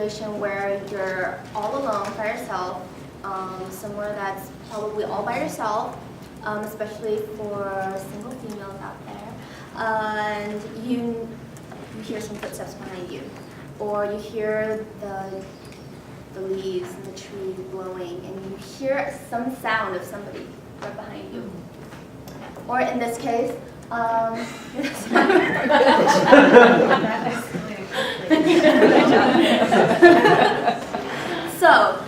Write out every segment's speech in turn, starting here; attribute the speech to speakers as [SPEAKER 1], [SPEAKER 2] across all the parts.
[SPEAKER 1] situation where you're all alone by yourself, somewhere that's probably all by yourself, especially for single females out there, and you hear some footsteps behind you, or you hear the leaves in the tree blowing, and you hear some sound of somebody right behind you. Or in this case, so,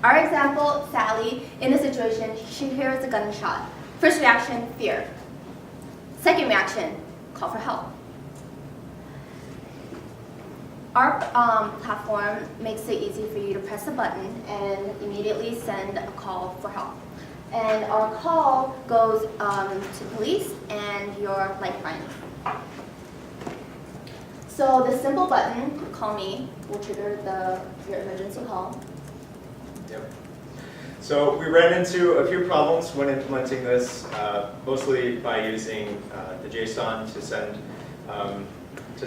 [SPEAKER 1] our example, Sally, in the situation, she hears a gunshot. First reaction, fear. Second reaction, call for help. Our platform makes it easy for you to press a button and immediately send a call for help. And our call goes to police and your Lifeline. So the simple button, call me, will trigger your emergency call.
[SPEAKER 2] Yep. So we ran into a few problems when implementing this, mostly by using the JSON to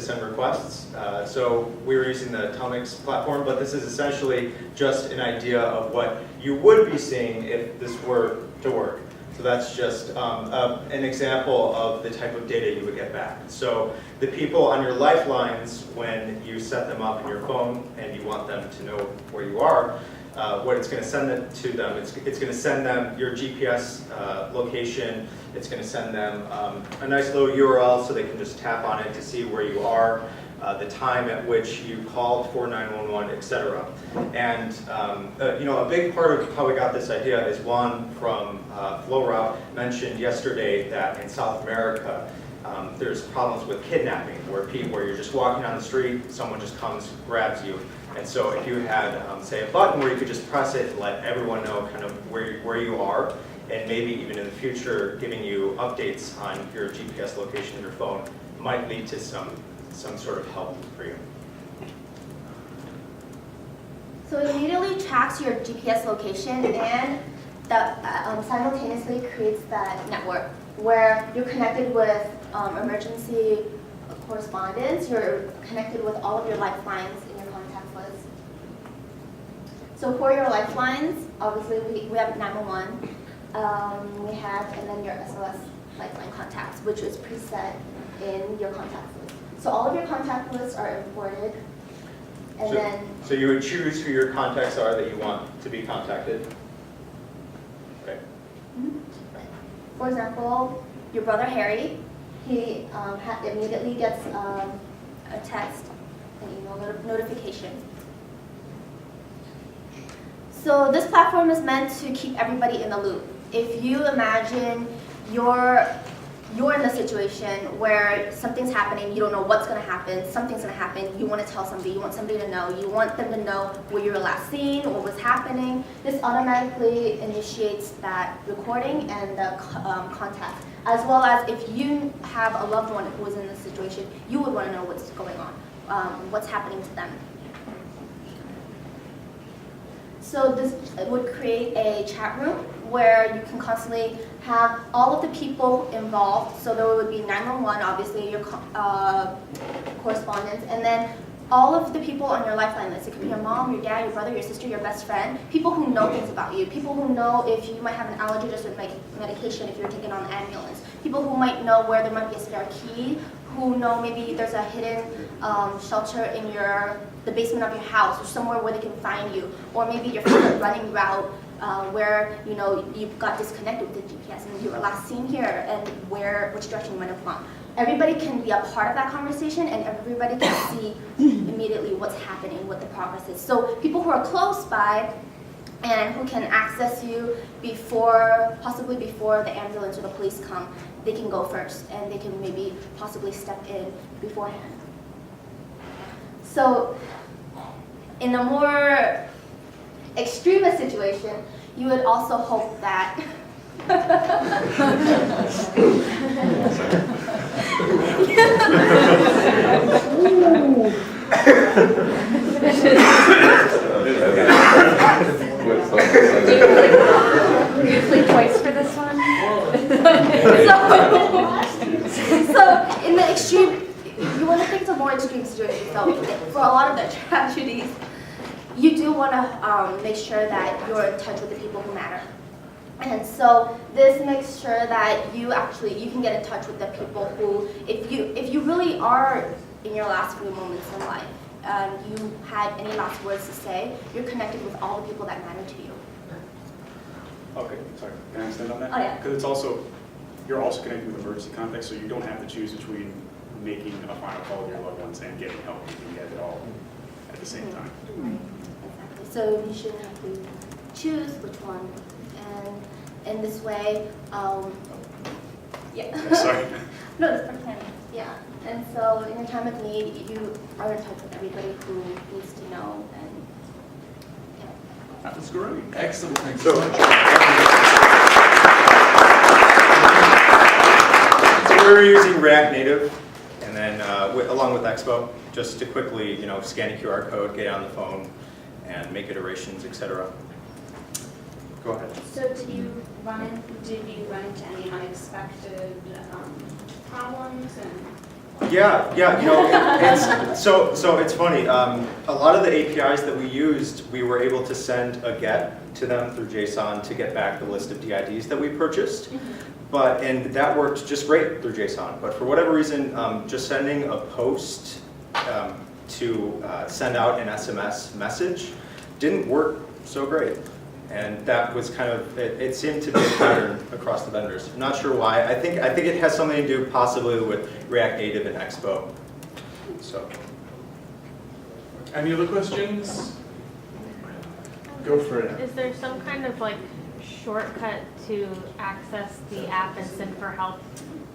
[SPEAKER 2] send requests. So we were using the Atomics platform, but this is essentially just an idea of what you would be seeing if this were to work. So that's just an example of the type of data you would get back. So the people on your lifelines, when you set them up in your phone and you want them to know where you are, what it's going to send it to them, it's going to send them your GPS location. It's going to send them a nice little URL so they can just tap on it to see where you are, the time at which you called for 911, etc. And you know, a big part of how we got this idea is Juan from FlowRoute mentioned yesterday that in South America there's problems with kidnapping, where you're just walking on the street, someone just comes, grabs you. And so if you had, say, a button where you could just press it and let everyone know kind of where you are, and maybe even in the future giving you updates on your GPS location in your phone, might lead to some sort of help for you.
[SPEAKER 1] So it immediately tracks your GPS location, and that simultaneously creates that network where you're connected with emergency correspondence, you're connected with all of your lifelines in your contact list. So for your lifelines, obviously we have 911, we have, and then your SOS lifeline contacts, which is preset in your contact list. So all of your contact lists are imported, and
[SPEAKER 2] so you would choose who your contacts are that you want to be contacted? Okay.
[SPEAKER 1] Mm-hmm. For example, your brother Harry, he immediately gets a text, an email notification. So this platform is meant to keep everybody in the loop. If you imagine you're in the situation where something's happening, you don't know what's going to happen, something's going to happen, you want to tell somebody, you want somebody to know, you want them to know where you were last seen, what was happening, this automatically initiates that recording and the contact. As well as if you have a loved one who is in this situation, you would want to know what's going on, what's happening to them. So this would create a chat room where you can constantly have all of the people involved. So there would be 911, obviously, your correspondence, and then all of the people on your lifeline list. It could be your mom, your dad, your brother, your sister, your best friend, people who know things about you, people who know if you might have an allergy to certain medication if you're taken on an ambulance, people who might know where there might be a spare key, who know maybe there's a hidden shelter in the basement of your house or somewhere where they can find you, or maybe your favorite running route where you got disconnected with the GPS and you were last seen here and which direction you might have gone. Everybody can be a part of that conversation, and everybody can see immediately what's happening, what the progress is. So people who are close by and who can access you possibly before the ambulance or the police come, they can go first, and they can maybe possibly step in beforehand. So in a more extremist situation, you would also hope that
[SPEAKER 3] Do you play twice for this one?
[SPEAKER 1] so in the extreme, you want to think of a more more extreme situations. So for a lot of the tragedies, you do want to make sure that you're in touch with the people who matter. And so this makes sure that you can get in touch with the people who, if you really are in your last few moments in life, you had any last words to say, you're connected with all the people that matter to you.
[SPEAKER 4] Okay, sorry, can I extend on that?
[SPEAKER 1] Oh, yeah.
[SPEAKER 4] Because it's also, you're also connected with emergency contacts, so you don't have to choose between making a final call to your loved ones and getting help. You can get it all at the same time.
[SPEAKER 1] Exactly. So you shouldn't have to choose which one. And in this way, yeah.
[SPEAKER 4] Sorry.
[SPEAKER 1] No, it's perfect. Yeah. And so in your time of need, you are in touch with everybody who needs to know. And yeah.
[SPEAKER 4] That was great.
[SPEAKER 5] Excellent. Thanks
[SPEAKER 2] So,
[SPEAKER 5] so much.
[SPEAKER 2] so we were using React Native, and then along with Expo, just to quickly, scan a QR code, get on the phone, and make iterations, etc. Go ahead.
[SPEAKER 6] So did you run into any unexpected problems and?
[SPEAKER 2] Yeah, so it's funny. A lot of the APIs that we used, we were able to send a GET to them through JSON to get back the list of DIDs that we purchased. And that worked just great through JSON. But for whatever reason, just sending a post to send out an SMS message didn't work so great. And that was kind of, it seemed to be a pattern across the vendors. I'm not sure why. I think it has something to do possibly with React Native and Expo. So.
[SPEAKER 5] Any other questions? Go for it.
[SPEAKER 3] Is there some kind of like shortcut to access the app and send for help?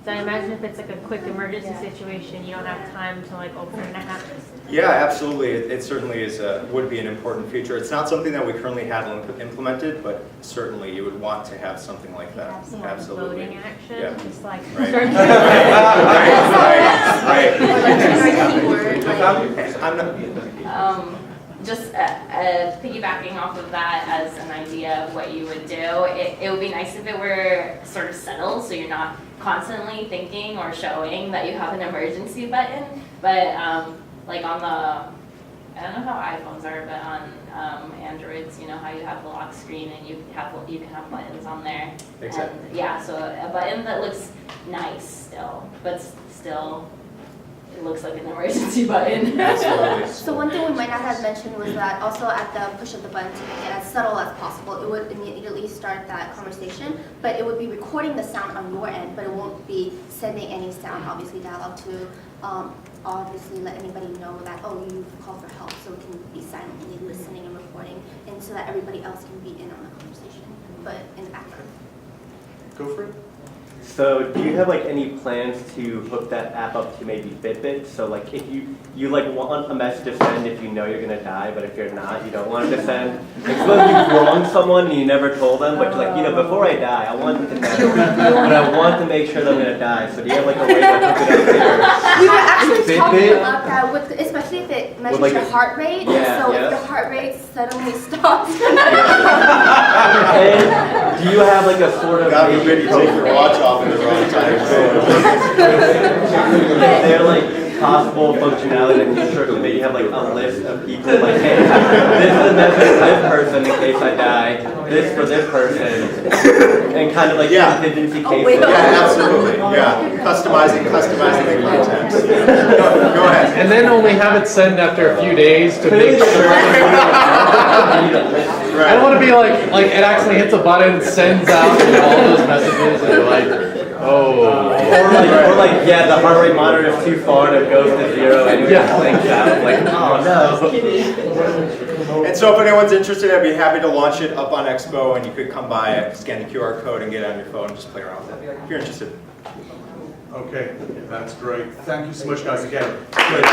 [SPEAKER 3] So I imagine if it's like a quick emergency situation, you don't have time to like open an app.
[SPEAKER 2] Yeah, absolutely. It certainly is would be an important feature. It's not something that we currently have implemented, but certainly you would want to have something like that.
[SPEAKER 3] Have some
[SPEAKER 2] Absolutely.
[SPEAKER 3] voting action,
[SPEAKER 2] Yeah.
[SPEAKER 3] just like
[SPEAKER 2] Right.
[SPEAKER 3] start
[SPEAKER 2] Right. I'm not.
[SPEAKER 7] Just piggybacking off of that as an idea of what you would do, it would be nice if it were sort of settled, so you're not constantly thinking or showing that you have an emergency button. But like on the, I don't know how iPhones are, but on Androids, you know how you have the lock screen and you can have buttons on there.
[SPEAKER 2] Exactly.
[SPEAKER 7] And yeah, so a button that looks nice still, but still it looks like an emergency button.
[SPEAKER 2] Absolutely.
[SPEAKER 1] So one thing we might not have mentioned was that also at the push of the button to make it as subtle as possible, it would immediately start that conversation, but it would be recording the sound on your end, but it won't be sending any sound, obviously dialogue to obviously let anybody know that, oh, you've called for help, so it can be silently listening and recording, and so that everybody else can be in on the conversation, but in the background.
[SPEAKER 5] Go for it.
[SPEAKER 8] So do you have like any plans to hook that app up to maybe Fitbit? So like if you like want a message to send if you know you're gonna die, but if you're not, you don't want it to send. Like suppose you wronged someone and you never told them, but you're like, before I die, I want them to know, but I want to make sure that I'm gonna die. So do you have like a way to hook it up there?
[SPEAKER 1] We were actually talking
[SPEAKER 8] Fitbit?
[SPEAKER 1] about that, with, especially if it measures
[SPEAKER 8] like
[SPEAKER 1] your
[SPEAKER 8] a-
[SPEAKER 1] heart rate.
[SPEAKER 8] Yeah,
[SPEAKER 1] so
[SPEAKER 8] yeah.
[SPEAKER 1] if the heart rate suddenly stops.
[SPEAKER 8] And do you have like a sort of
[SPEAKER 2] God forbid you take your watch off at the wrong time.
[SPEAKER 8] Is there like possible functionality in the future that you have like a list of people like, hey, this is a message for this person in case I die, this for this person, and kind of like contingency cases.
[SPEAKER 2] Yeah, absolutely. Yeah, customizing the context. Go ahead.
[SPEAKER 9] And then only have it send after a few days to make sure. I don't want to be like it actually hits a button, sends out all those messages, and you're like, oh.
[SPEAKER 8] Or like, yeah, the heart rate monitor is too far and it goes to zero and it just blinks out. Like, oh no.
[SPEAKER 2] And so if anyone's interested, I'd be happy to launch it up on Expo, and you could come by, scan the QR code, and get it on your phone and just play around with it if you're interested.
[SPEAKER 5] Okay, that's great. Thank you so much, guys, again. Great.